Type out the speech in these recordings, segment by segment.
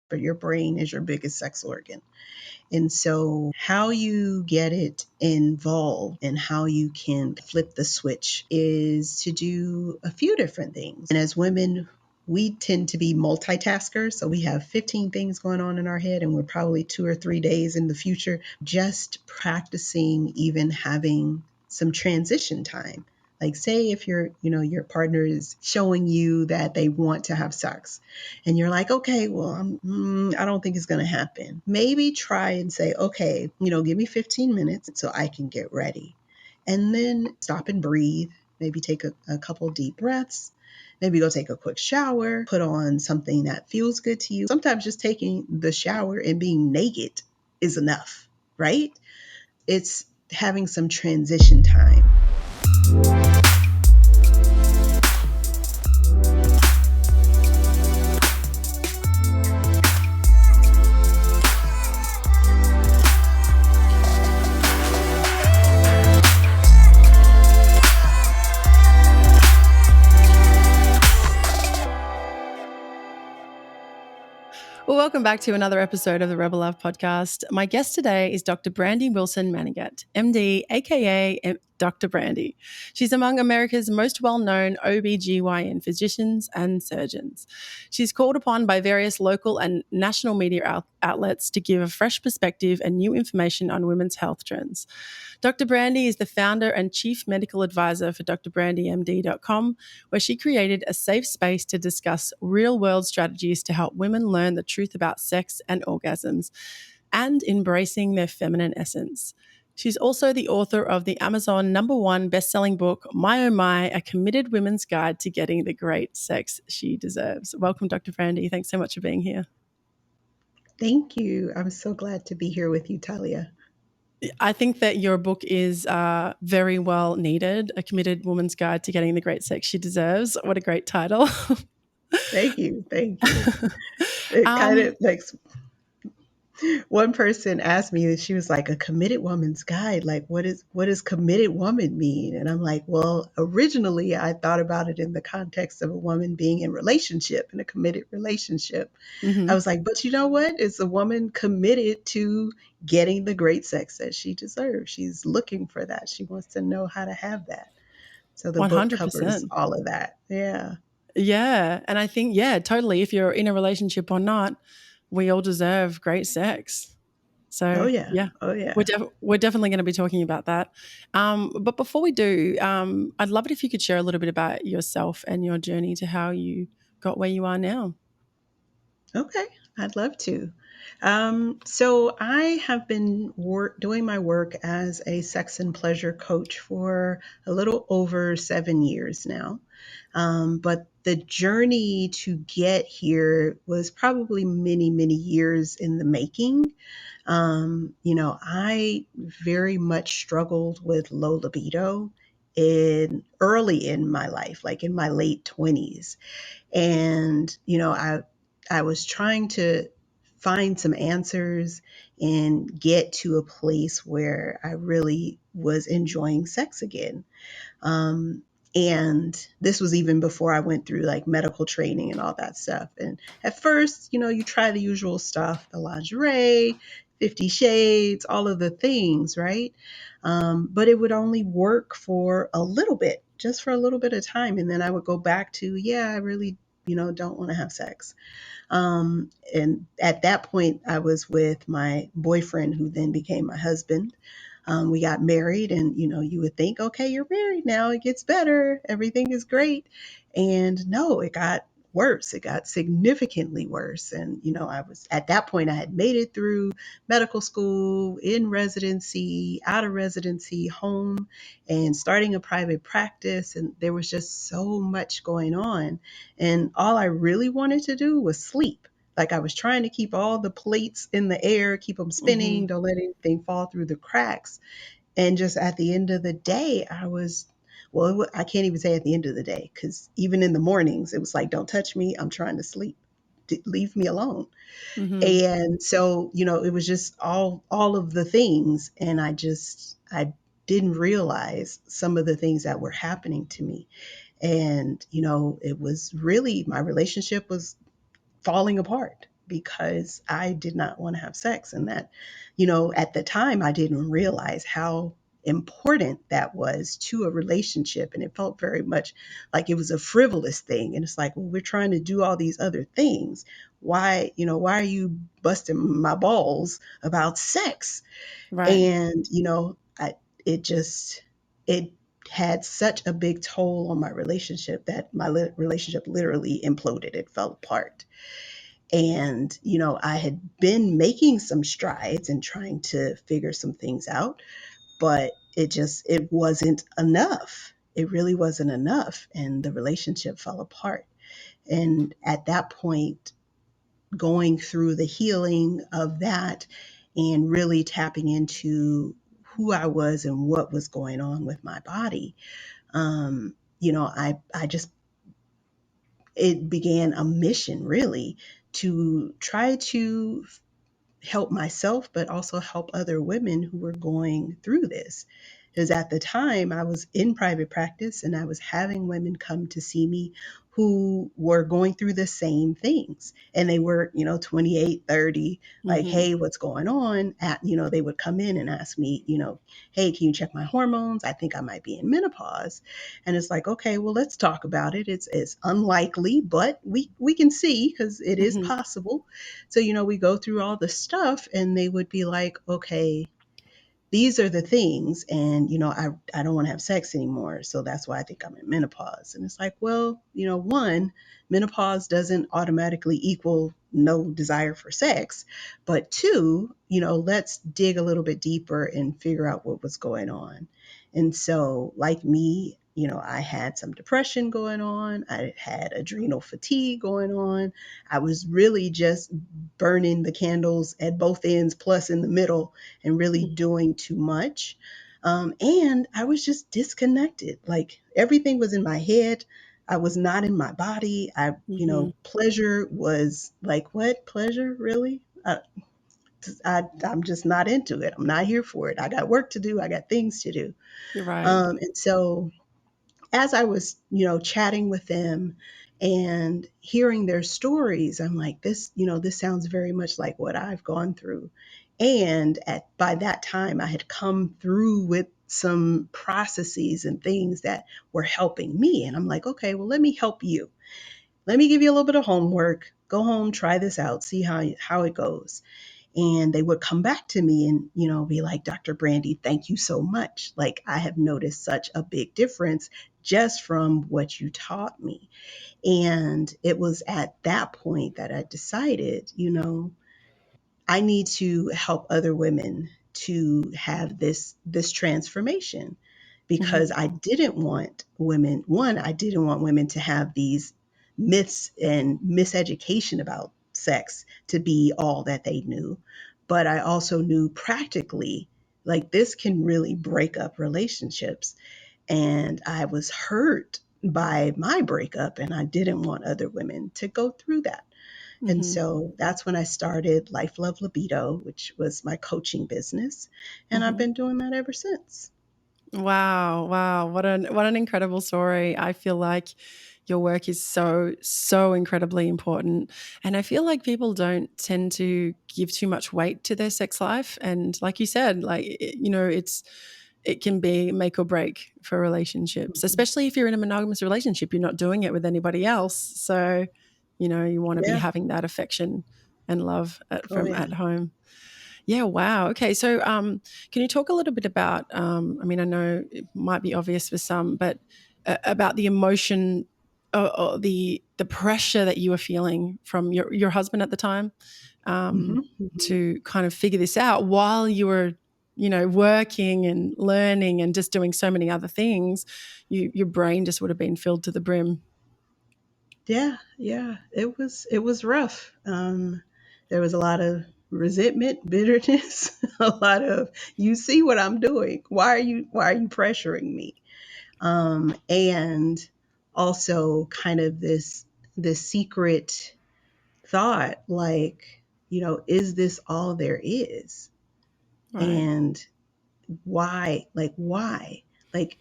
but your brain is your biggest sex organ. And so, how you get it involved and how you can flip the switch is to do a few different things. And as women, we tend to be multitaskers. So, we have 15 things going on in our head, and we're probably 2 or 3 days in the future. Just practicing, even having some transition time. Like, say if your partner is showing you that they want to have sex and you're like, okay, well, I don't think it's going to happen. Maybe try and say, okay, give me 15 minutes so I can get ready. And then stop and breathe. Maybe take a couple deep breaths. Maybe go take a quick shower, put on something that feels good to you. Sometimes just taking the shower and being naked is enough, right? It's having some transition time. Well, welcome back to another episode of the Rebel Love podcast. My guest today is Dr. Brandye Wilson-Manigat, MD, aka Dr. Brandye. She's among America's most well-known OB/GYN physicians and surgeons. She's called upon by various local and national media outlets to give a fresh perspective and new information on women's health trends. Dr. Brandye is the founder and chief medical advisor for drbrandymd.com, where she created a safe space to discuss real-world strategies to help women learn the truth about sex and orgasms and embracing their feminine essence. She's also the author of the Amazon #1 best-selling book, My Oh My, A Committed Women's Guide to Getting the Great Sex She Deserves. Welcome, Dr. Brandye. Thanks so much for being here. Thank you. I'm so glad to be here with you, Talia. I think that your book is very well needed, A Committed Woman's Guide to Getting the Great Sex She Deserves. What a great title. Thank you. Thank you. It kind of like one person asked me, she was like, a committed woman's guide. Like, what does committed woman mean? And I'm like, well, originally I thought about it in the context of a woman being in a committed relationship. I was like, but you know what? It's a woman committed to getting the great sex that she deserves. She's looking for that. She wants to know how to have that. So the book covers 100%. all of that. Yeah. Yeah. And I think, yeah, totally. If you're in a relationship or not, we all deserve great sex. Oh, So, yeah. yeah, Oh, yeah. we're definitely going to be talking about that. But before we do, I'd love it if you could share a little bit about yourself and your journey to how you got where you are now. Okay, I'd love to. So I have been doing my work as a sex and pleasure coach for a little over 7 years now. But the journey to get here was probably many, many years in the making. I very much struggled with low libido early in my life, like in my late 20s. And, I was trying to find some answers and get to a place where I really was enjoying sex again. Um, and this was even before I went through like medical training and all that stuff. And at first, you try the usual stuff, the lingerie, 50 Shades, all of the things, right? But it would only work for a little bit, just for a little bit of time. And then I would go back to, yeah, I really, don't want to have sex. And at that point, I was with my boyfriend, who then became my husband. We got married, and you would think, okay, you're married now, it gets better, everything is great. And no, it got worse. It got significantly worse. And I was at that point, I had made it through medical school, in residency, out of residency, home, and starting a private practice. And there was just so much going on. And all I really wanted to do was sleep. Like, I was trying to keep all the plates in the air, keep them spinning, don't let anything fall through the cracks. And just at the end of the day, I can't even say at the end of the day, because even in the mornings, it was like, don't touch me. I'm trying to sleep. Leave me alone. And so, it was just all of the things. And I didn't realize some of the things that were happening to me. And, it was really, my relationship was falling apart. because I did not want to have sex. And that, at the time, I didn't realize how important that was to a relationship. And it felt very much like it was a frivolous thing. And it's like, well, we're trying to do all these other things. Why are you busting my balls about sex? Right. And it just it had such a big toll on my relationship that my relationship literally imploded. It fell apart. And I had been making some strides and trying to figure some things out, but it wasn't enough. It really wasn't enough, and the relationship fell apart. And at that point, going through the healing of that and really tapping into who I was and what was going on with my body, I just, it began a mission really to try to help myself, but also help other women who were going through this. Because at the time, I was in private practice and I was having women come to see me who were going through the same things. And they were, 28, 30, like, Mm-hmm. hey, what's going on? They would come in and ask me, hey, can you check my hormones? I think I might be in menopause. And it's like, okay, well, let's talk about it. It's unlikely, but we can see because it is Mm-hmm. possible. So, we go through all the stuff and they would be like, okay, these are the things. And, I don't want to have sex anymore. So that's why I think I'm in menopause. And it's like, well, one, menopause doesn't automatically equal no desire for sex. But two, let's dig a little bit deeper and figure out what was going on. And so, like me, I had some depression going on. I had adrenal fatigue going on. I was really just burning the candles at both ends, plus in the middle, and really doing too much. And I was just disconnected. Like everything was in my head. I was not in my body. Mm-hmm. Pleasure was like, what? Pleasure? Really? I'm just not into it. I'm not here for it. I got work to do. I got things to do. You're right. And so as I was, chatting with them and hearing their stories, I'm like, this sounds very much like what I've gone through. And by that time, I had come through with some processes and things that were helping me. And I'm like, okay, well, let me help you. Let me give you a little bit of homework. Go home, try this out, see how it goes. And they would come back to me and be like, Dr. Brandye, thank you so much. Like, I have noticed such a big difference just from what you taught me. And it was at that point that I decided, I need to help other women to have this transformation, because Mm-hmm. I didn't want women, one, I didn't want women to have these myths and miseducation about sex to be all that they knew. But I also knew practically, like, this can really break up relationships. And I was hurt by my breakup, and I didn't want other women to go through that. And Mm-hmm. so that's when I started Life Love Libido, which was my coaching business. And I've Mm-hmm. been doing that ever since. Wow, wow, what an incredible story. I feel like your work is so incredibly important, and I feel like people don't tend to give too much weight to their sex life, and like you said, like it can be make or break for relationships, Mhm. especially if you're in a monogamous relationship. You're not doing it with anybody else, so you want to be Yeah. having that affection and love Oh, from yeah. at home. Yeah, wow. Okay, so can you talk a little bit about? I mean, I know it might be obvious for some, but about the emotion, or the pressure that you were feeling from your husband at the time, Hmm. um, Hmm. to kind of figure this out while you were, working and learning and just doing so many other things. Your brain just would have been filled to the brim. Yeah. Yeah. It was rough. There was a lot of resentment, bitterness, a lot of, you see what I'm doing. Why are you pressuring me? And also kind of this secret thought, like, is this all there is? Right. And why? Like,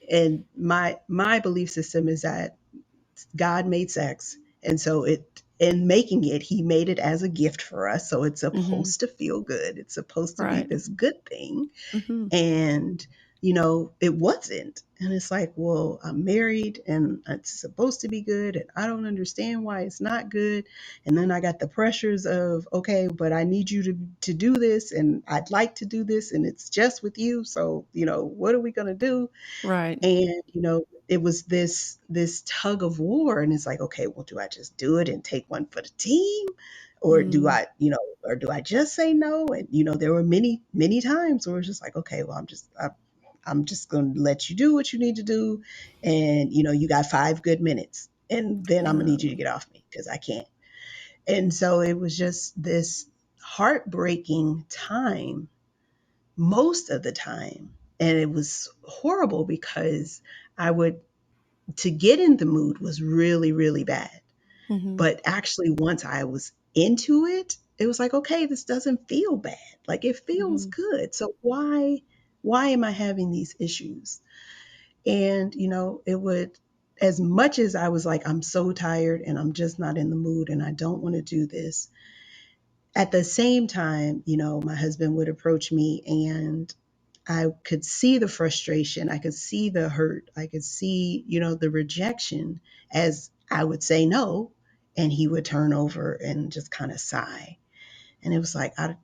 and my belief system is that God made sex, and so in making it, he made it as a gift for us. So it's Mhm. supposed to feel good. It's supposed to be Right. this good thing. Mhm. And, it wasn't. And it's like, well, I'm married and it's supposed to be good. And I don't understand why it's not good. And then I got the pressures of, okay, but I need you to do this. And I'd like to do this. And it's just with you. So, what are we going to do? Right. And it was this tug of war, and it's like, okay, well, do I just do it and take one for the team, or do Mm. I just say no? And there were many times where it's just like, okay, well, I'm just going to let you do what you need to do, and you got 5 good minutes, and then I'm gonna need you to Oh. get off me because I can't. And so it was just this heartbreaking time most of the time. And it was horrible because I would, to get in the mood was really, really bad. Mhm. But actually, once I was into it, it was like, okay, this doesn't feel bad. Like it feels Mhm. good. So why am I having these issues? And, it would, as much as I was like, I'm so tired and I'm just not in the mood and I don't want to do this, at the same time, my husband would approach me and I could see the frustration. I could see the hurt. I could see, the rejection as I would say no. And he would turn over and just kind of sigh. And it was like, I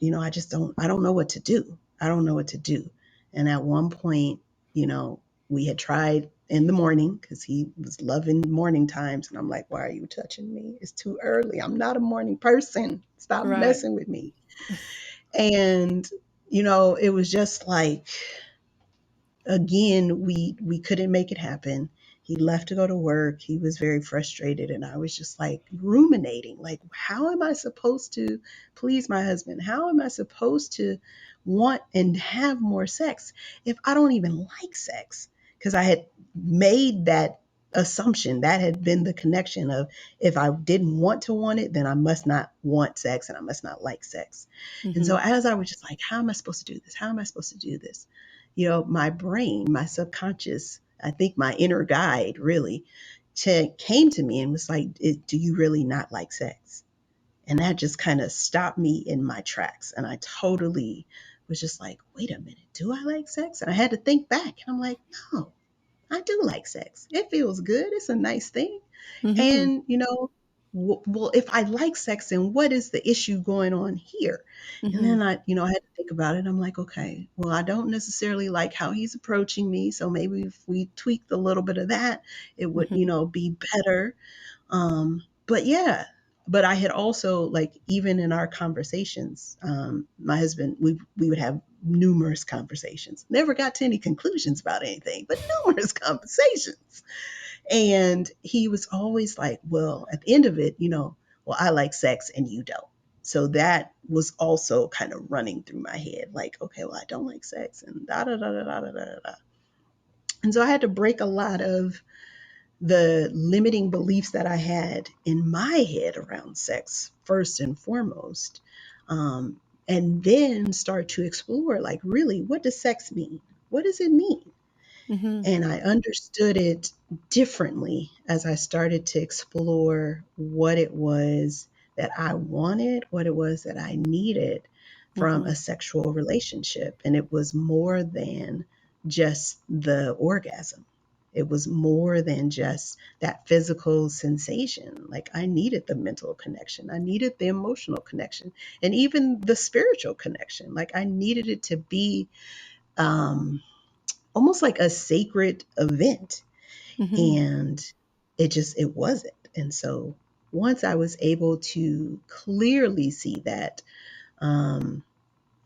don't know what to do. I don't know what to do. And at one point, you know, we had tried in the morning because he was loving morning times. And I'm like, why are you touching me? It's too early. I'm not a morning person. Stop Right. messing with me. And, it was just like, again, we couldn't make it happen. He left to go to work. He was very frustrated, and I was just like ruminating, like, how am I supposed to please my husband? How am I supposed to want and have more sex if I don't even like sex? Because I had made that assumption, that had been the connection of, if I didn't want it, then I must not want sex and I must not like sex. And so Mhm. as I was just like, how am I supposed to do this? How am I supposed to do this? My brain, my subconscious, I think my inner guide really came to me and was like, do you really not like sex? And that just kind of stopped me in my tracks. And I totally was just like, wait a minute, do I like sex? And I had to think back. And I'm like, no, I do like sex. It feels good. It's a nice thing. Mhm. And, well, if I like sex, then what is the issue going on here? And Mhm. then I had to think about it. I'm like, okay, well, I don't necessarily like how he's approaching me. So maybe if we tweaked a little bit of that, it would, Mhm. be better. But yeah, but I had also, like, even in our conversations, my husband, we would have numerous conversations. Never got to any conclusions about anything, but numerous conversations. And he was always like, well, at the end of it, well, I like sex and you don't. So that was also kind of running through my head, like, okay, well, I don't like sex and da da da da da da da da. And so I had to break a lot of the limiting beliefs that I had in my head around sex, first and foremost. And then start to explore, like, really, what does sex mean? What does it mean? Mhm. And I understood it differently as I started to explore what it was that I wanted, what it was that I needed from Mhm. a sexual relationship. And it was more than just the orgasm. It was more than just that physical sensation. Like, I needed the mental connection, I needed the emotional connection, and even the spiritual connection. Like, I needed it to be um, almost like a sacred event. Mhm. And it wasn't. And so once I was able to clearly see that, um,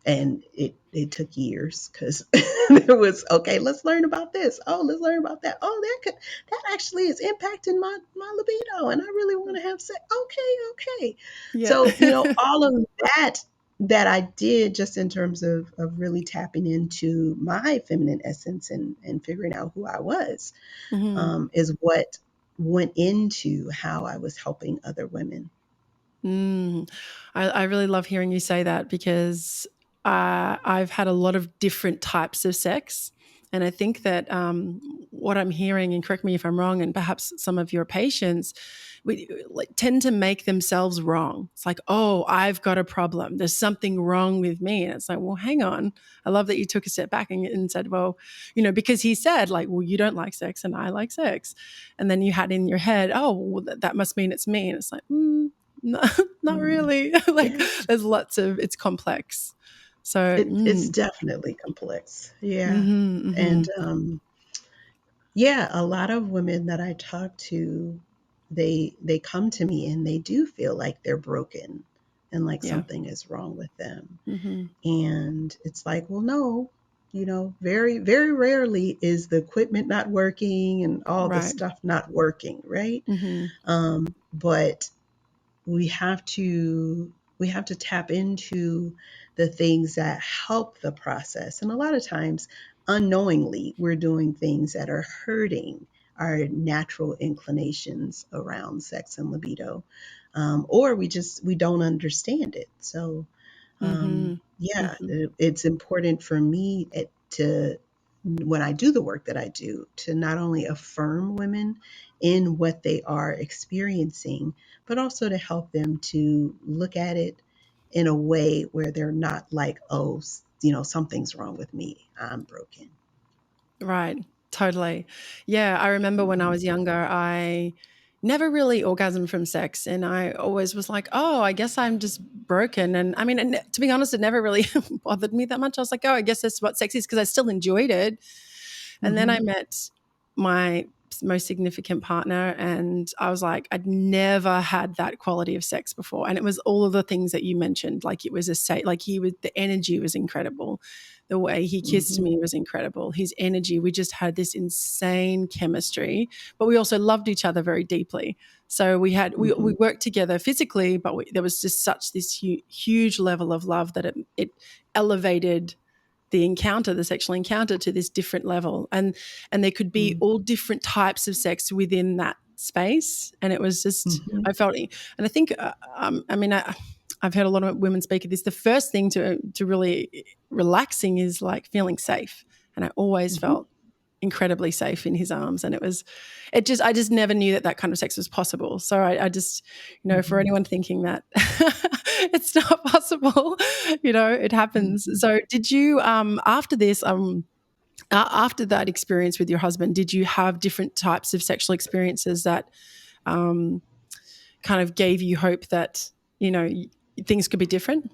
and it took years because there was, okay, let's learn about this, oh, let's learn about that, oh, that actually is impacting my libido and I really want to have sex. Okay. Yeah. So all of that I did, just in terms of really tapping into my feminine essence and figuring out who I was, Mhm. is what went into how I was helping other women. Mm. I really love hearing you say that because I've had a lot of different types of sex. And I think that what I'm hearing, and correct me if I'm wrong, and perhaps some of your patients tend to make themselves wrong. It's like, oh, I've got a problem. There's something wrong with me. And it's like, well, hang on. I love that you took a step back and said, well, because he said, like, well, you don't like sex and I like sex. And then you had in your head, oh, well, that must mean it's me. And it's like, no, not Mm. really. Like, Yeah, there's it's complex. So, it's definitely complex. Yeah. mm-hmm, mm-hmm, And yeah, a lot of women that I talk to, they come to me and they do feel like they're broken and like yeah, something is wrong with them. mm-hmm, And it's like, well, no, very, very rarely is the equipment not working and all the right, stuff not working, right? mm-hmm, But we have to we have to tap into the things that help the process, and a lot of times unknowingly we're doing things that are hurting our natural inclinations around sex and libido, or we don't understand it. So mm-hmm, yeah, mm-hmm. it's important for me to, when I do the work that I do, to not only affirm women in what they are experiencing, but also to help them to look at it in a way where they're not like, oh, something's wrong with me. I'm broken. Right. Totally. Yeah. I remember when I Mhm. was younger, I never really orgasmed from sex. And I always was like, oh, I guess I'm just broken. And I mean, to be honest, it never really bothered me that much. I was like, oh, I guess that's what sex is because I still enjoyed it. And then I Mhm. met my most significant partner, and I was like, I'd never had that quality of sex before. And it was all of the things that you mentioned. Like it was like the energy was incredible. The way he kissed Mhm. me was incredible. His energy, we just had this insane chemistry, but we also loved each other very deeply. So we Mhm. worked together physically, but there was just such this huge level of love that it elevated the sexual encounter to this different level. And there could be Mhm. all different types of sex within that space. And it was just, Mhm. I felt, and I think, I mean, I've heard a lot of women speak of this. The first thing to really relaxing is like feeling safe. And I always Mhm. felt incredibly safe in his arms. And I just never knew that kind of sex was possible. So I just, for Mhm. anyone thinking that it's not possible, it happens. Mhm. So did you, after that experience with your husband, did you have different types of sexual experiences that um, kind of gave you hope that, things could be different?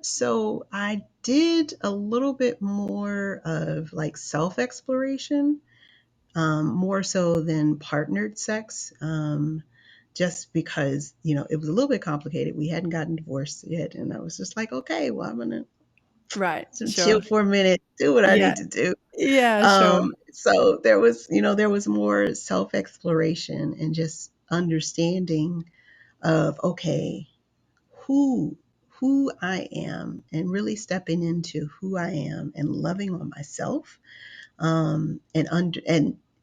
So I did a little bit more of like self exploration, more so than partnered sex, just because, it was a little bit complicated. We hadn't gotten divorced yet. And I was just like, okay, well, I'm going Right. to chill Sure. for a minute, do what I Yeah. need to do. Yeah, sure. So there was more self exploration and just understanding of, okay, who who I am, and really stepping into who I am and loving on myself, and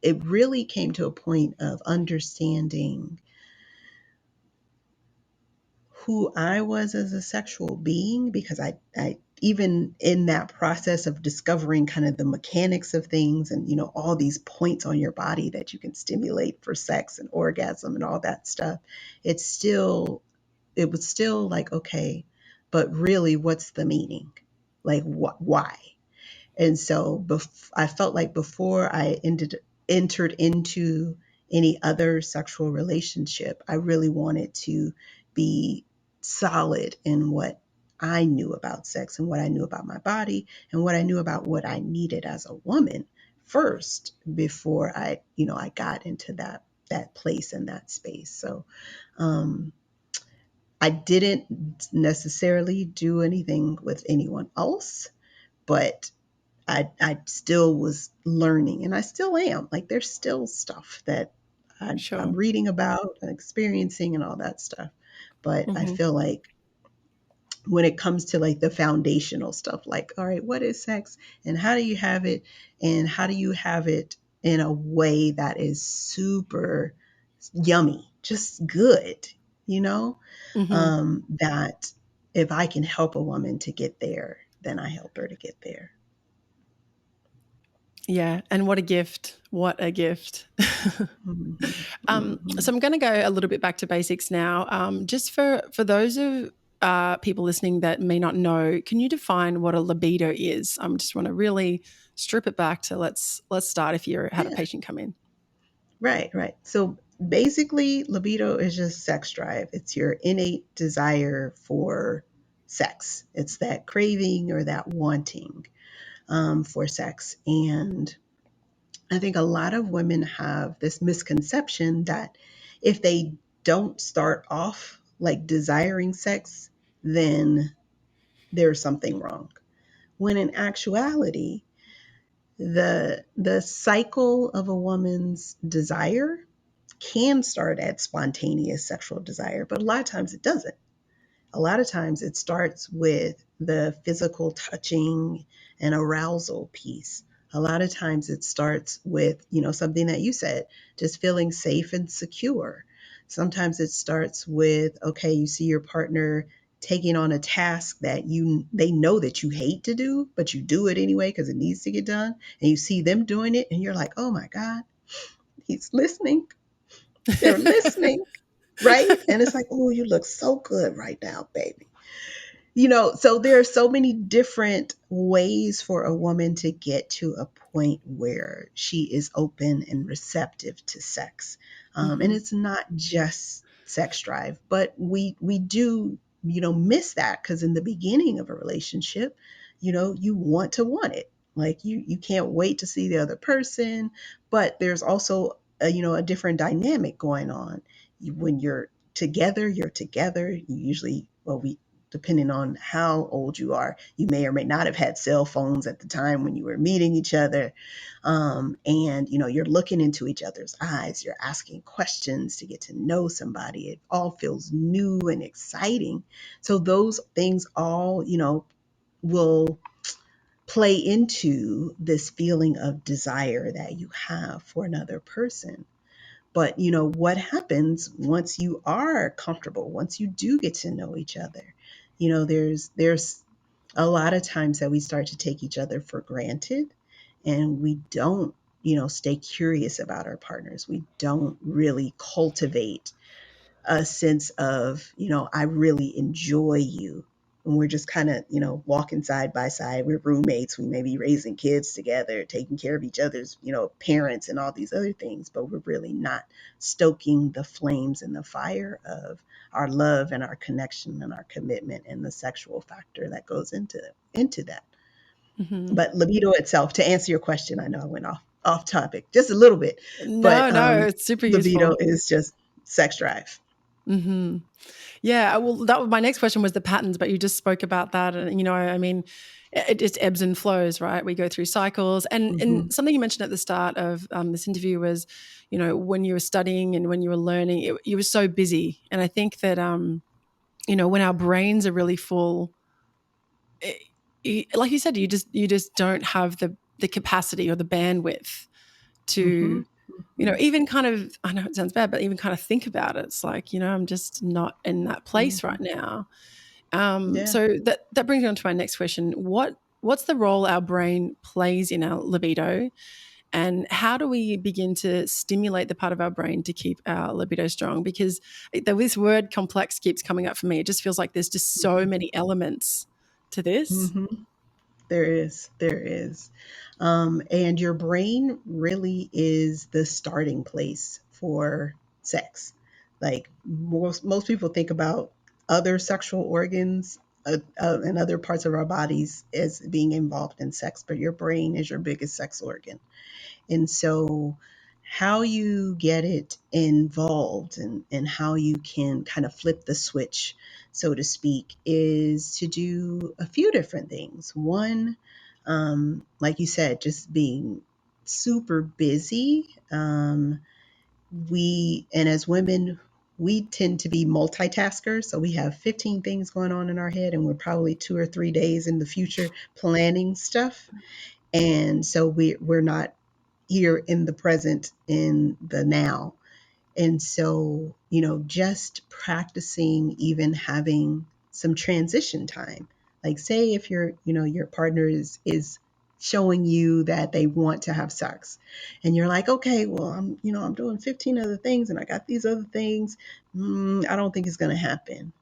it really came to a point of understanding who I was as a sexual being, because I even in that process of discovering kind of the mechanics of things, and all these points on your body that you can stimulate for sex and orgasm and all that stuff, it was still like, okay, but really, what's the meaning? Like, why? And so I felt like before I entered into any other sexual relationship, I really wanted to be solid in what I knew about sex and what I knew about my body and what I knew about what I needed as a woman first, before I got into that place and that space. So um, I didn't necessarily do anything with anyone else, but I still was learning, and I still am. Like, there's still stuff that I'm Sure. reading about and experiencing and all that stuff. But I Hmm. feel like when it comes to like the foundational stuff, like, all right, what is sex and how do you have it, and how do you have it in a way that is super yummy, just good, you know, Hmm. that if I can help a woman to get there, then I help her to get there. Yeah, and what a gift. What a gift. Mhm. Mhm. So I'm going to go a little bit back to basics now. Just for those of people listening that may not know, can you define what a libido is? I just want to really strip it back to let's start if you had a Yeah. patient come in. Right, right. So basically, libido is just sex drive. It's your innate desire for sex. It's that craving or that wanting for sex. And I think a lot of women have this misconception that if they don't start off like desiring sex, then there's something wrong. When in actuality, the cycle of a woman's desire can start at spontaneous sexual desire, but a lot of times it doesn't. A lot of times it starts with the physical touching and arousal piece. A lot of times it starts with, something that you said, just feeling safe and secure. Sometimes it starts with, okay, you see your partner taking on a task that they know that you hate to do, but you do it anyway because it needs to get done. And you see them doing it and you're like, oh my God, he's listening. They're listening, right? And it's like, oh, you look so good right now, baby. So there are so many different ways for a woman to get to a point where she is open and receptive to sex. And Hmm. it's not just sex drive, but we do, miss that because in the beginning of a relationship, you want it. Like you can't wait to see the other person, but there's also a different dynamic going on. When you're together. You usually, well, we depending on how old you are, you may or may not have had cell phones at the time when you were meeting each other. And you're looking into each other's eyes, you're asking questions to get to know somebody. It all feels new and exciting. So those things all, will play into this feeling of desire that you have for another person. But what happens once you are comfortable, once you do get to know each other? There's a lot of times that we start to take each other for granted, and we don't, stay curious about our partners. We don't really cultivate a sense of, I really enjoy you. And we're just kind of, walking side by side. We're roommates. We may be raising kids together, taking care of each other's, parents and all these other things, but we're really not stoking the flames and the fire of our love and our connection and our commitment and the sexual factor that goes into that. Hmm. But libido itself, to answer your question, I know I went off topic just a little bit, No, but no, it's super libido useful. is just sex drive. Hmm. Yeah, well, that was my next question was the patterns, but you just spoke about that, and I mean, it just ebbs and flows, right? We go through cycles, and Hmm. something you mentioned at the start of this interview was, when you were studying and when you were learning, you were so busy, and I think that when our brains are really full, like you said, you just don't have the capacity or the bandwidth Hmm. to Hmm. even kind of, I know it sounds bad, but even kind of think about it. It's like, I'm just not in that place Hmm. right now. Yeah. So that brings me on to my next question. What's the role our brain plays in our libido, and how do we begin to stimulate the part of our brain to keep our libido strong? Because this word complex keeps coming up for me. It just feels like there's just so Hmm. many elements to this. Hmm. There is. And your brain really is the starting place for sex. Like most people think about other sexual organs and other parts of our bodies as being involved in sex, but your brain is your biggest sex organ. And so, how you get it involved and how you can kind of flip the switch, so to speak, is to do a few different things. One, like you said, just being super busy. And as women, we tend to be multitaskers. So we have 15 things going on in our head, and we're probably 2 or 3 days in the future planning stuff. And so we're not here in the present, in the now. And so, just practicing even having some transition time. Like say if your partner is showing you that they want to have sex. And you're like, okay, well, I'm doing 15 other things and I got these other things. I don't think it's going to happen.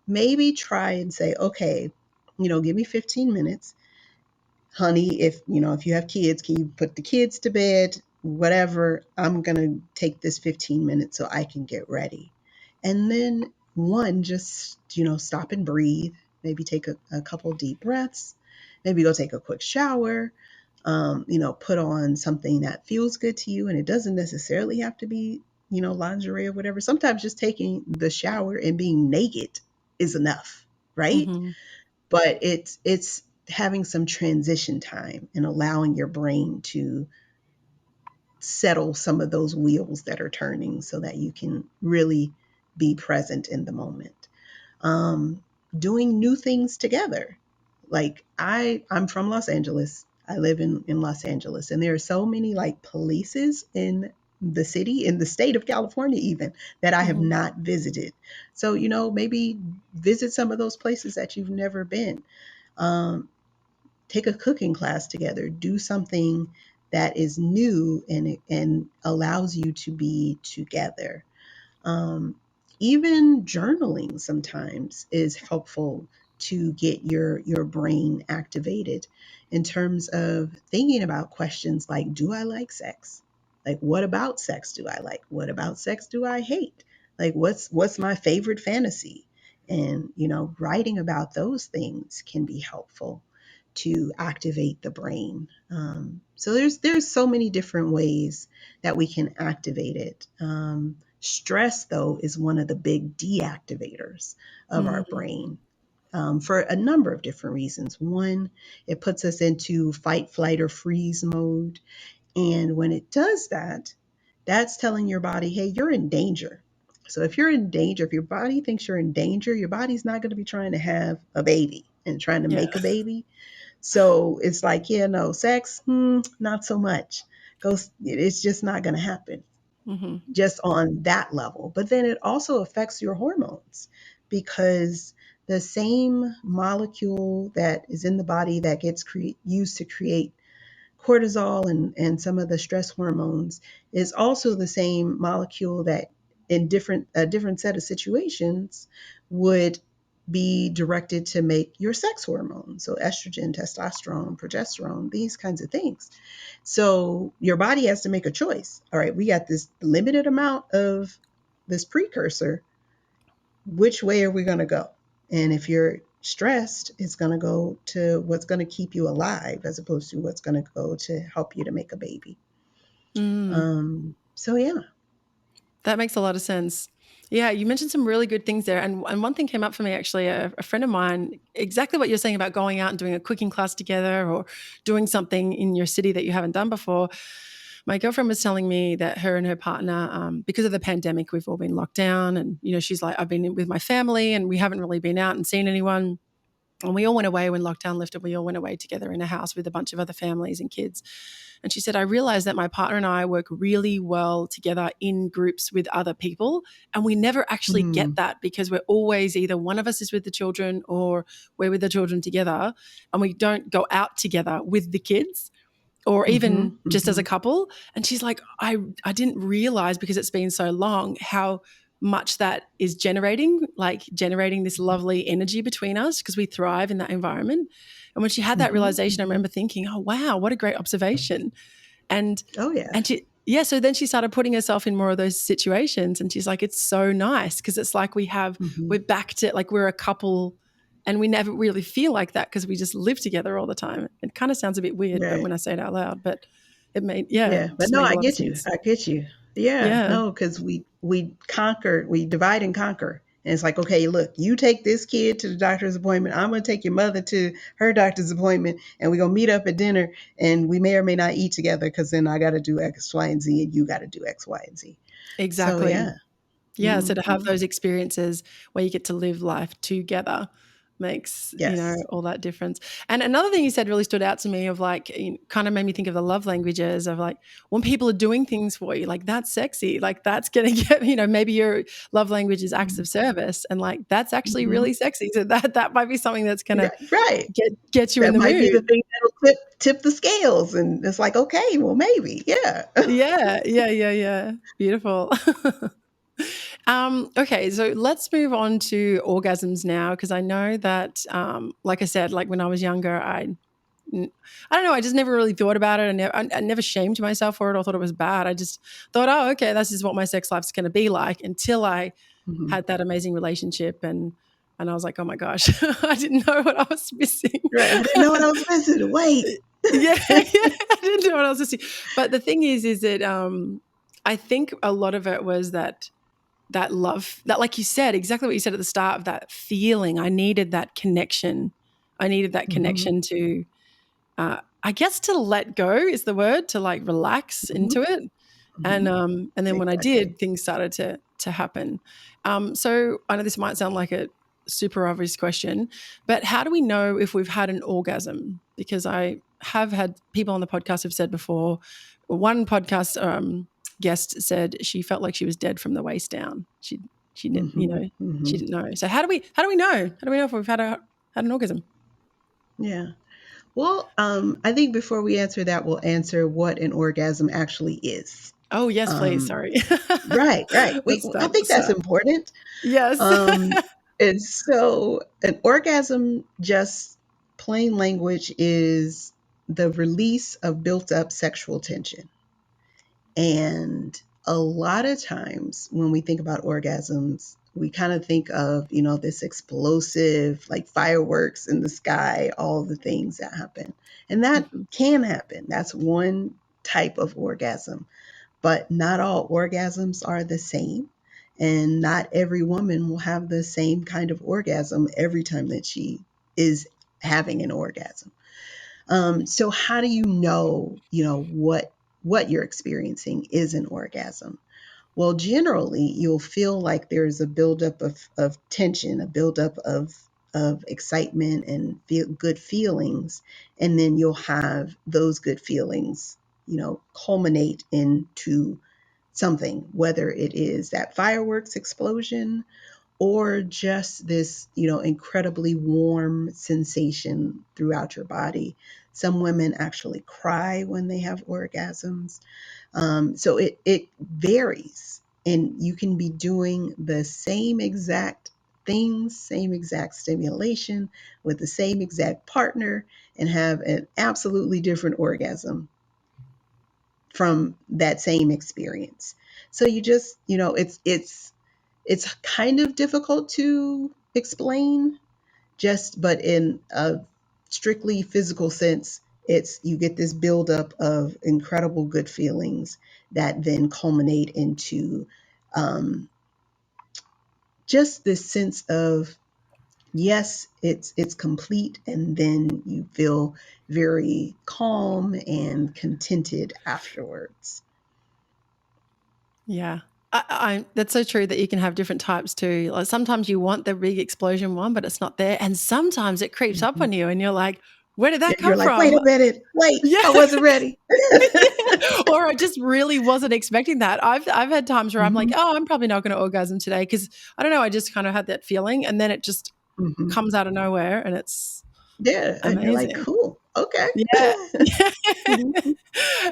Maybe try and say, okay, give me 15 minutes. Honey, if you have kids, can you put the kids to bed? Whatever, I'm going to take this 15 minutes so I can get ready. And then just, stop and breathe, maybe take a couple deep breaths, maybe go take a quick shower, put on something that feels good to you. And it doesn't necessarily have to be, lingerie or whatever. Sometimes just taking the shower and being naked is enough, right? Mm-hmm. But it's having some transition time and allowing your brain to settle some of those wheels that are turning so that you can really be present in the moment. Doing new things together. Like I'm from Los Angeles. I live in Los Angeles, and there are so many like places in the city, in the state of California, even that I have Mm-hmm. not visited. So, maybe visit some of those places that you've never been. Um, Take a cooking class together, do something that is new and allows you to be together. um, Even journaling sometimes is helpful to get your brain activated in terms of thinking about questions like, do I like sex? Like, what about sex do I like? What about sex do I hate? Like, what's my favorite fantasy? And writing about those things can be helpful to activate the brain. So there's so many different ways that we can activate it. Stress, though, is one of the big deactivators of our Mm-hmm. brain, for a number of different reasons. One, it puts us into fight, flight, or freeze mode. And when it does that, that's telling your body, hey, you're in danger. So if you're in danger, if your body thinks you're in danger, your body's not going to be trying to have a baby and trying to Yeah. make a baby. So it's like, yeah, no, sex, not so much. It's just not going to happen Mm-hmm. just on that level. But then it also affects your hormones because the same molecule that is in the body that gets used to create cortisol and some of the stress hormones is also the same molecule that in a different set of situations would be directed to make your sex hormones. So estrogen, testosterone, progesterone, these kinds of things. So your body has to make a choice. All right, we got this limited amount of this precursor. Which way are we going to go? And if you're stressed, it's going to go to what's going to keep you alive as opposed to what's going to go to help you to make a baby. Mm. So, yeah. That makes a lot of sense. Yeah, you mentioned some really good things there. And one thing came up for me actually, a friend of mine, exactly what you're saying about going out and doing a cooking class together or doing something in your city that you haven't done before. My girlfriend was telling me that her and her partner, because of the pandemic, we've all been locked down. And, she's like, I've been with my family and we haven't really been out and seen anyone. And we all went away when lockdown lifted. We all went away together in a house with a bunch of other families and kids. And she said, I realized that my partner and I work really well together in groups with other people. And we never actually get Mm, that because we're always either one of us is with the children or we're with the children together. And we don't go out together with the kids or mm-hmm, even just as mm-hmm, a couple. And she's like, I didn't realize because it's been so long how much that is generating this lovely energy between us because we thrive in that environment. And when she had that mm-hmm, realization, I mm-hmm. remember thinking, oh, wow, what a great observation. And Oh, yeah. and so then she started putting herself in more of those situations and she's like, it's so nice because it's like Mm-hmm. we're back to like we're a couple and we never really feel like that because we just live together all the time. It kind of sounds a bit weird, but Right. when I say it out loud, but Yeah, it but just no, made a I lot of get you. sense. I get you. Yeah, Yeah, no, because we divide and conquer. And it's like, okay, look, you take this kid to the doctor's appointment. I'm gonna take your mother to her doctor's appointment, and we're gonna meet up at dinner, and we may or may not eat together because then I got to do X, Y, and Z, and you got to do X, Y, and Z. So exactly. yeah. Yeah, so to have Hmm. those experiences where you get to live life together. makes, Yes. all that difference. And another thing you said really stood out to me of like, kind of made me think of the love languages of like, when people are doing things for you, like that's sexy, like that's going to get, maybe your love language is acts of service, and like that's actually Mm-hmm. really sexy. So that might be something that's going to Right. get you in That the might be mood. the thing that'll tip the scales, and it's like, okay, well, maybe, yeah. Yeah. Beautiful. Okay, so let's move on to orgasms now, because I know that, like I said, like when I was younger, I don't know, I just never really thought about it. I never shamed myself for it or thought it was bad. I just thought, oh, okay, this is what my sex life's going to be like, until I Hmm. had that amazing relationship, and I was like, oh my gosh, I didn't know what I was missing. Right. I didn't know what I was missing. Wait. Yeah, I didn't know what I was missing. But the thing is that I think a lot of it was that love, that, like you said, exactly what you said at the start, of that feeling. I needed that connection. I needed that Hmm. connection to, I guess, to let go is the word, to like relax Hmm. into it. Hmm. And then when I Exactly. did, things started to happen. So I know this might sound like a super obvious question, but how do we know if we've had an orgasm? Because I have had people on the podcast have said before. One podcast guest said she felt like she was dead from the waist down. She didn't, Hmm. she Hmm. didn't know. So how do we know? How do we know if we've had an orgasm? Yeah. Well, I think before we answer that, we'll answer what an orgasm actually is. Oh yes, please. Um, Sorry. right, right. Let's I start at the think that's start. important. Yes. Um, and so, an orgasm, just plain language, is the release of built up sexual tension. And a lot of times when we think about orgasms, we kind of think of, this explosive, like fireworks in the sky, all the things that happen. And that Mhm. can happen. That's one type of orgasm. But not all orgasms are the same. And not every woman will have the same kind of orgasm every time that she is having an orgasm. So how do what you're experiencing is an orgasm? Well, generally, you'll feel like there's a buildup of tension, a buildup of excitement and good feelings, and then you'll have those good feelings, culminate into something, whether it is that fireworks explosion or just this, incredibly warm sensation throughout your body. Some women actually cry when they have orgasms. So it varies, and you can be doing the same exact things, same exact stimulation with the same exact partner, and have an absolutely different orgasm from that same experience. So you just, it's kind of difficult to explain, just but in a strictly physical sense, it's you get this buildup of incredible good feelings that then culminate into um, just this sense of, yes, it's complete, and then you feel very calm and contented afterwards. Yeah. That's so true that you can have different types too. Like sometimes you want the big explosion one, but it's not there. And sometimes it creeps up Mhm. on you and you're like, where did that You're come like, wait from? a minute, wait, Yeah. I wasn't ready. Yeah. Or I just really wasn't expecting that. I've had times where I'm like, Hmm. oh, I'm probably not going to orgasm today because I don't know, I just kind of had that feeling, and then it just Hmm. comes out of nowhere and it's Yeah, and you're like, amazing. cool, okay. Yeah. Mhm.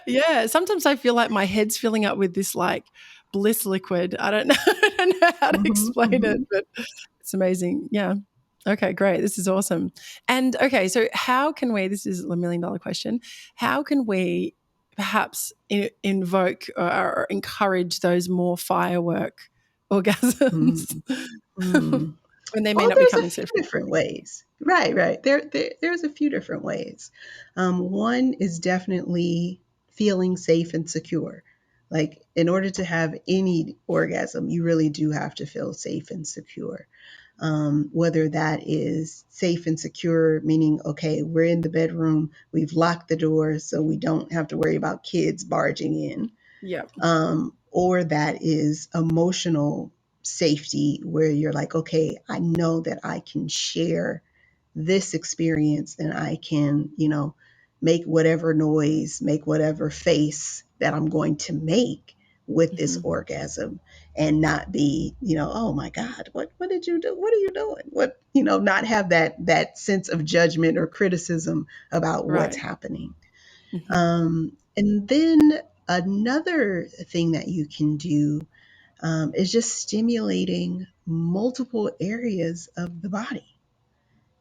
Yeah, sometimes I feel like my head's filling up with this like bliss liquid. I don't know, I don't know how to Mhm. explain it, Mhm. but it's amazing. Yeah. Okay, great. This is awesome. And okay, so how can we, this is a million dollar question, how can we perhaps invoke or encourage those more firework orgasms Mm. Mm. when they may Well, not be there's a coming so few different frequently? ways. Right, right. There's a few different ways. One is definitely feeling safe and secure. Like, in order to have any orgasm, you really do have to feel safe and secure. Whether that is safe and secure, meaning, okay, we're in the bedroom, we've locked the door so we don't have to worry about kids barging in, Yeah. or that is emotional safety, where you're like, okay, I know that I can share. this experience, and I can, make whatever noise, make whatever face that I'm going to make with this Mhm. orgasm, and not be, oh my God, what did you do? What are you doing? What, not have that sense of judgment or criticism about what's Right. happening. Mhm. And then another thing that you can do is just stimulating multiple areas of the body,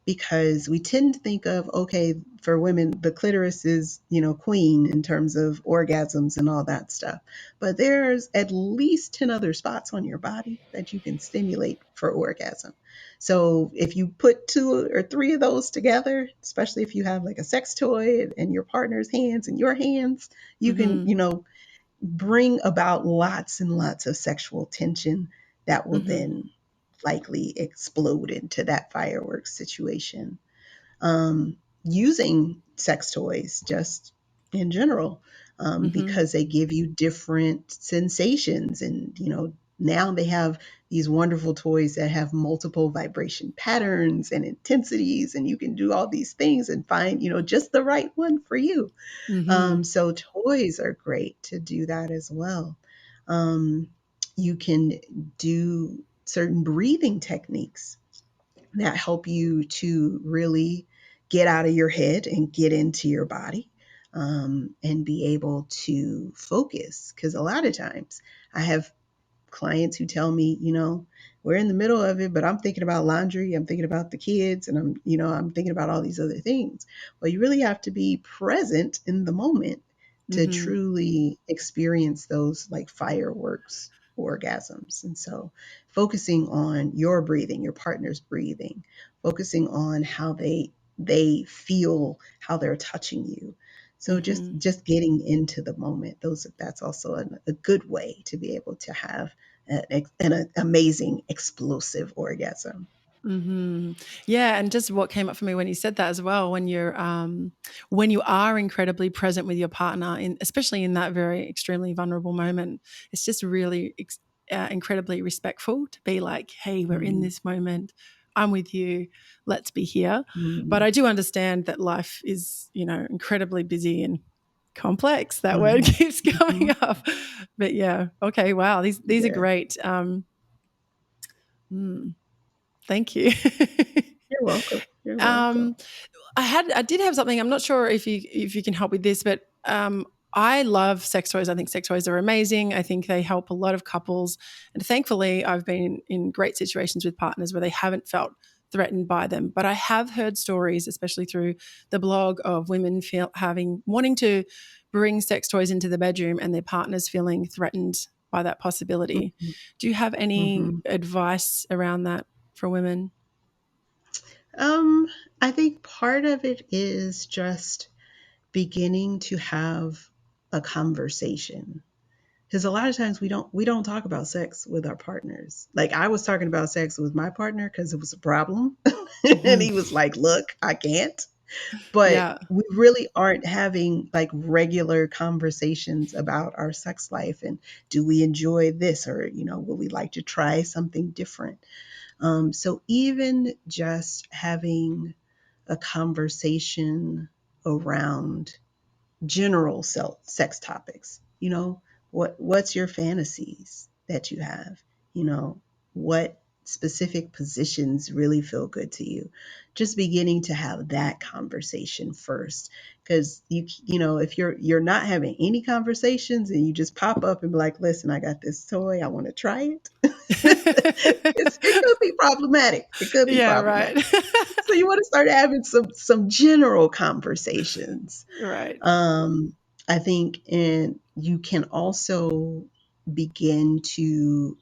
because we tend to think of, okay, for women the clitoris is, queen in terms of orgasms and all that stuff, but there's at least 10 other spots on your body that you can stimulate for orgasm. So if you put two or three of those together, especially if you have like a sex toy and your partner's hands and your hands, you can, Mhm. bring about lots and lots of sexual tension that will Mhm. then likely explode into that fireworks situation. Using sex toys just in general, Mhm. because they give you different sensations. And, now they have these wonderful toys that have multiple vibration patterns and intensities, and you can do all these things and find, just the right one for you. Mhm. So toys are great to do that as well. Um, you can do certain breathing techniques that help you to really get out of your head and get into your body, and be able to focus. Because a lot of times I have clients who tell me, we're in the middle of it, but I'm thinking about laundry, I'm thinking about the kids, and I'm thinking about all these other things. Well, you really have to be present in the moment to Mhm. truly experience those like fireworks orgasms. And so focusing on your breathing, your partner's breathing, focusing on how they feel, how they're touching you. So just Mhm. just getting into the moment. That's also a good way to be able to have an amazing explosive orgasm. Yeah, and just what came up for me when you said that as well, when you are incredibly present with your partner, especially in that very extremely vulnerable moment, it's just really incredibly respectful to be like, "Hey, we're in Mm, this moment. I'm with you. Let's be here." But mm, I do understand that life is, incredibly busy and complex. That word mm, keeps coming mhm. up. But yeah, okay, wow, these are Yeah, great. Mm, thank you. you're welcome. You're welcome. Um, I did have something. I'm not sure if you can help with this, but I love sex toys. I think sex toys are amazing. I think they help a lot of couples, and thankfully, I've been in great situations with partners where they haven't felt threatened by them. But I have heard stories, especially through the blog, of women wanting to bring sex toys into the bedroom and their partners feeling threatened by that possibility. Mhm, Do you have any mhm. advice around that for women? Um, I think part of it is just beginning to have a conversation, because a lot of times we don't talk about sex with our partners. Like I was talking about sex with my partner because it was a problem, and Mhm. he was like, "Look, I can't." But Yeah. we really aren't having like regular conversations about our sex life, and do we enjoy this, or would we like to try something different. So even just having a conversation around general sex topics. What's your fantasies that you have? What specific positions really feel good to you? Just beginning to have that conversation first, because if you're not having any conversations and you just pop up and be like, listen, I got this toy, I want to try it. It could be problematic. It could be Yeah, right. problematic. So you want to start having some general conversations. Right. um, I think, and you can also begin to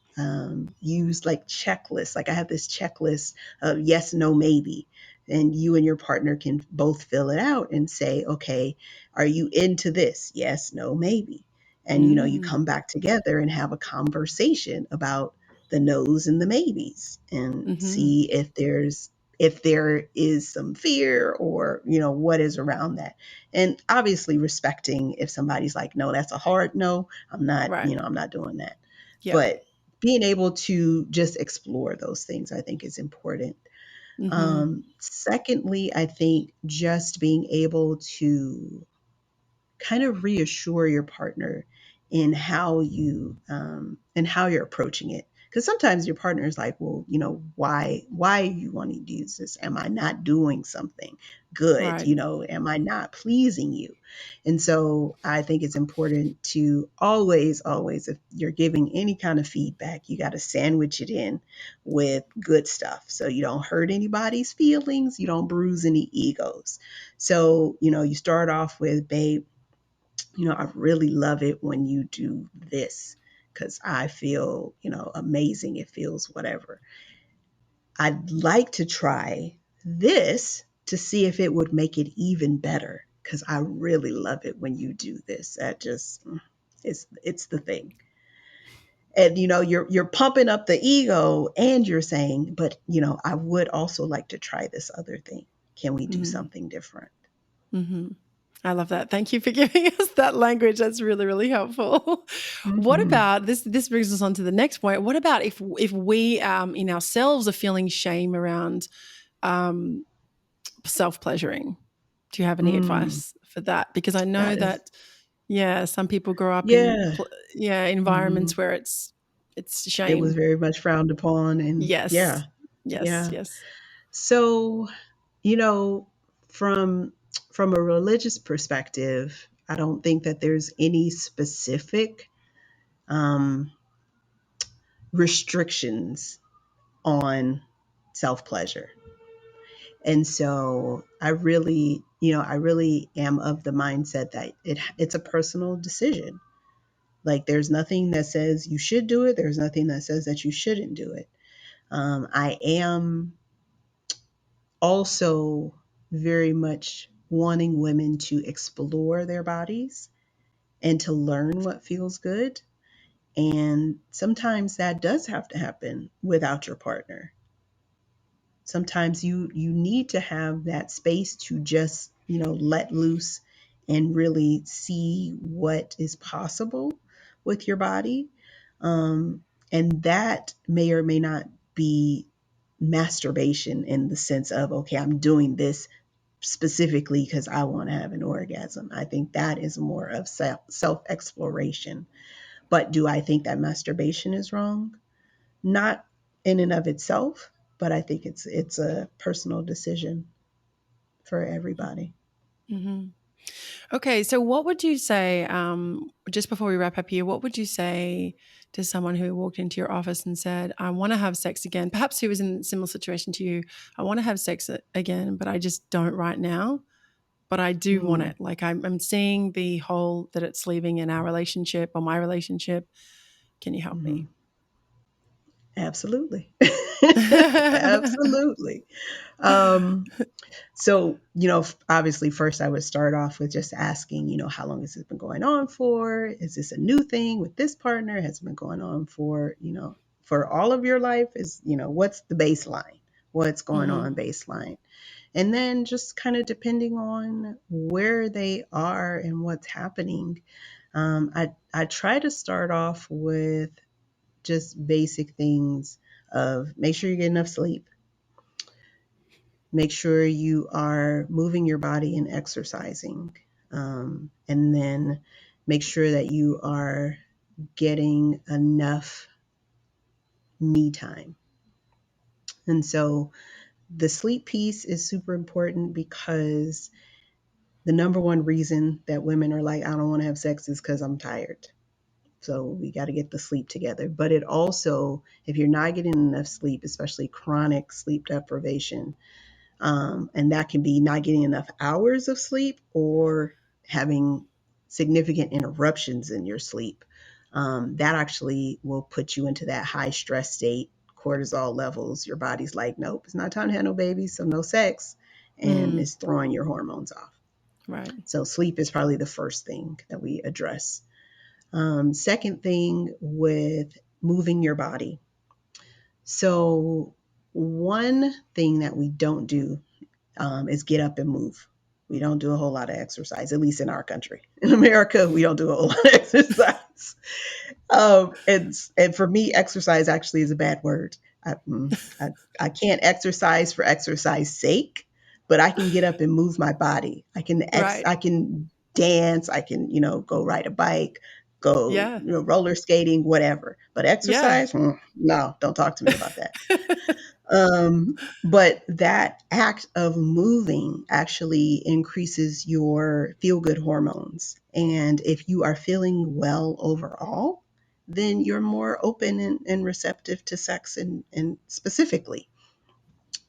use like checklists. Like I have this checklist of yes, no, maybe. And you and your partner can both fill it out and say, okay, are you into this? Yes, no, maybe. And you Mm. come back together and have a conversation about the no's and the maybes, and Mhm. see if there is some fear, or what is around that. And obviously respecting if somebody's like, no, that's a hard no, I'm not, Right. I'm not doing that. Yep. But being able to just explore those things, I think, is important. Mm-hmm. Secondly, I think just being able to kind of reassure your partner in how you and how you're approaching it, because sometimes your partner is like, well, why are you wanting to use this? Am I not doing something good? Right. Am I not pleasing you? And so I think it's important to always, if you're giving any kind of feedback, you got to sandwich it in with good stuff, so you don't hurt anybody's feelings, you don't bruise any egos. So you start off with, babe, I really love it when you do this, because I feel, amazing. It feels whatever. I'd like to try this to see if it would make it even better, because I really love it when you do this. That just, it's the thing. And you're pumping up the ego, and you're saying, but I would also like to try this other thing. Can we do Mm-hmm. something different? Mm-hmm. I love that. Thank you for giving us that language. That's really, really helpful. What Hmm. about this? This brings us on to the next point. What about if we in ourselves are feeling shame around um, self pleasuring? Do you have any Mm, advice for that? Because I know that is, that some people grow up in yeah. environments Mhm. where it's It was shame. very much frowned upon, and yeah, Yes, yes, yeah. yes. So, you know, from from a religious perspective, I don't think that there's any specific um, restrictions on self pleasure. And so I really am of the mindset that it's a personal decision. Like, there's nothing that says you should do it. There's nothing that says that you shouldn't do it. I am also very much wanting women to explore their bodies and to learn what feels good. And sometimes that does have to happen without your partner. Sometimes you need to have that space to just, let loose and really see what is possible with your body. Um, and that may or may not be masturbation in the sense of, okay, I'm doing this specifically because I want to have an orgasm. I think that is more of self exploration. But do I think that masturbation is wrong? Not in and of itself, but I think it's a personal decision for everybody. Hmm. Okay, so what would you say, just before we wrap up here, what would you say to someone who walked into your office and said, I want to have sex again? Perhaps who was in a similar situation to you. I want to have sex again, but I just don't right now. But I do want Mm, it. Like I'm seeing the hole that it's leaving in our relationship or my relationship. Can you help me? mhm. Absolutely. Absolutely. Um, So, obviously, first I would start off with just asking, how long has this been going on for? Is this a new thing with this partner? Has it been going on for all of your life? What's the baseline? What's going Hmm. on baseline? And then just kind of depending on where they are and what's happening, I try to start off with just basic things of make sure you get enough sleep. Make sure you are moving your body and exercising. And then make sure that you are getting enough me time. And so the sleep piece is super important, because the number one reason that women are like, I don't want to have sex, is because I'm tired. So we got to get the sleep together. But it also, if you're not getting enough sleep, especially chronic sleep deprivation, and that can be not getting enough hours of sleep or having significant interruptions in your sleep. That actually will put you into that high stress state, cortisol levels. Your body's like, nope, it's not time to have no babies, so no sex, and Mm, it's throwing your hormones off. right. So sleep is probably the first thing that we address. Second thing, with moving your body. So one thing that we don't do is get up and move. We don't do a whole lot of exercise, at least in our country. In America, we don't do a whole lot of exercise. And for me, exercise actually is a bad word. I, I can't exercise for exercise sake, but I can get up and move my body. Right. I can dance, I can, go ride a bike, go, Yeah. roller skating, whatever. But Yeah. exercise, no, don't talk to me about that. But that act of moving actually increases your feel good hormones. And if you are feeling well overall, then you're more open and receptive to sex and specifically.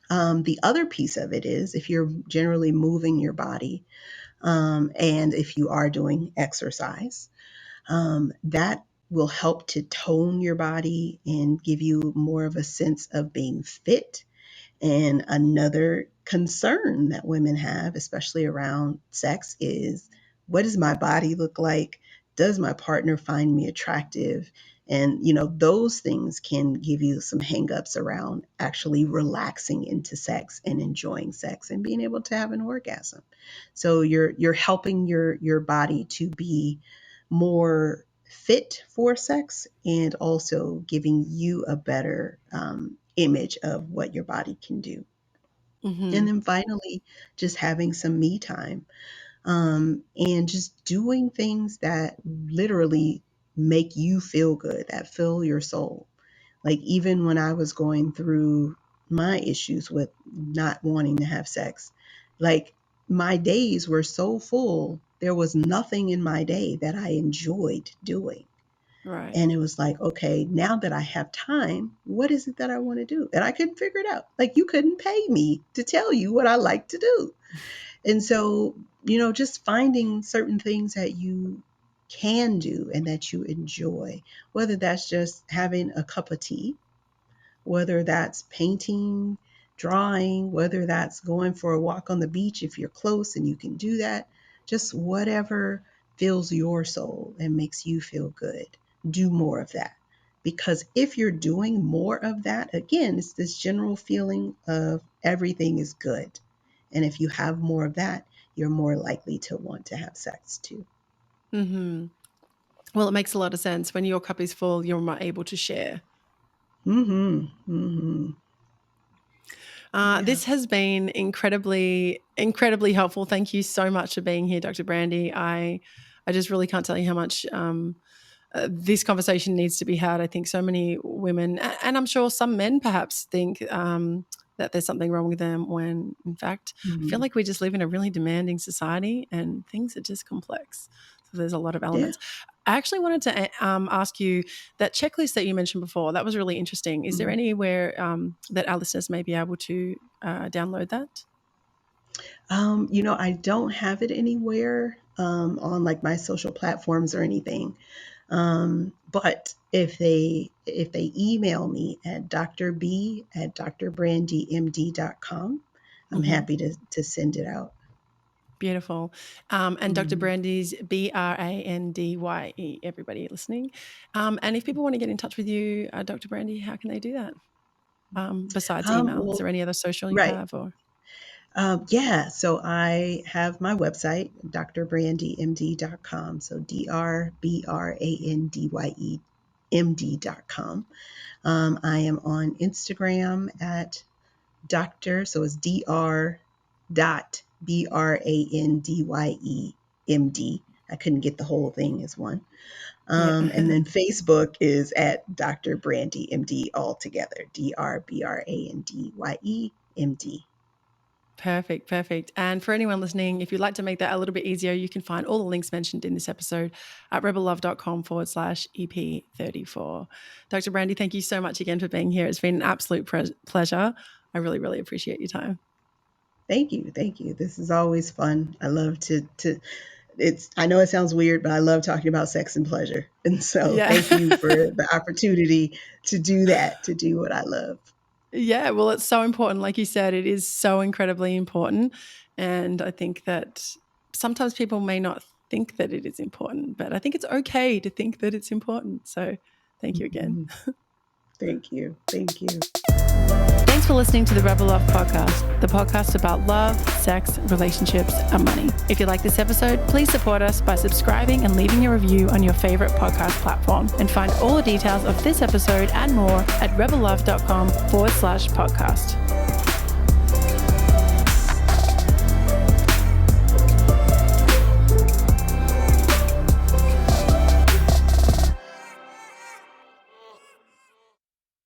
The other piece of it is if you're generally moving your body, and if you are doing exercise, that will help to tone your body and give you more of a sense of being fit. And another concern that women have, especially around sex, is what does my body look like? Does my partner find me attractive? And, those things can give you some hangups around actually relaxing into sex and enjoying sex and being able to have an orgasm. So you're helping your body to be more fit for sex and also giving you a better image of what your body can do. And Mm-hmm. then finally, just having some me time, and just doing things that literally make you feel good, that fill your soul. Like even when I was going through my issues with not wanting to have sex, like my days were so full, there was nothing in my day that I enjoyed doing. Right. And it was like, okay, now that I have time, what is it that I want to do? And I couldn't figure it out. Like, you couldn't pay me to tell you what I like to do. And so, just finding certain things that you can do and that you enjoy, whether that's just having a cup of tea, whether that's painting, drawing, whether that's going for a walk on the beach if you're close and you can do that, just whatever fills your soul and makes you feel good, do more of that. Because if you're doing more of that, again, it's this general feeling of everything is good. And if you have more of that, you're more likely to want to have sex too. Mm-hmm. Well, it makes a lot of sense. When your cup is full, you're more able to share. Mm-hmm. Mm-hmm. Yeah. This has been incredibly, incredibly helpful. Thank you so much for being here, Dr. Brandye. I just really can't tell you how much this conversation needs to be had. I think so many women, and I'm sure some men perhaps think that there's something wrong with them when, in fact, I feel Mm-hmm. like we just live in a really demanding society and things are just complex. So there's a lot of Yeah. elements. I actually wanted to ask you that checklist that you mentioned before. That was really interesting. Is there Mm-hmm. anywhere that our listeners may be able to download that? I don't have it anywhere on like my social platforms or anything. But if they email me at drb@drbrandymd.com, I'm Mm-hmm. happy to send it out. Beautiful. And Dr. Mhm. Brandye's Brandye, everybody listening. And if people want to get in touch with you, Dr. Brandye, how can they do that? Besides email, is Well, there any other social you right. have? Or Yeah, so I have my website, drbrandymd.com. So drbrandymd.com. I am on Instagram at Dr. So it's Dr. dot BRANDYEMD. I couldn't get the whole thing as one. yeah, And then Facebook is at Dr. Brandye MD altogether. DrBrandyeMD. perfect, perfect. And for anyone listening, if you'd like to make that a little bit easier, you can find all the links mentioned in this episode at rebellove.com/EP34. Dr. Brandye, thank you so much again for being here. It's been an absolute pleasure. I really, really appreciate your time. Thank you. Thank you. This is always fun. I love to I know it sounds weird, but I love talking about sex and pleasure. And so Yeah. thank you for the opportunity to do that, to do what I love. Yeah, well, it's so important. Like you said, it is so incredibly important. And I think that sometimes people may not think that it is important, but I think it's okay to think that it's important. So thank you again. Mhm. Thank you. Thank you. Thanks Thanks for listening to the Rebel Love Podcast, the podcast about love, sex, relationships, and money. If you like this episode, please support us by subscribing and leaving a review on your favorite podcast platform. And find all the details of this episode and more at rebellove.com/podcast.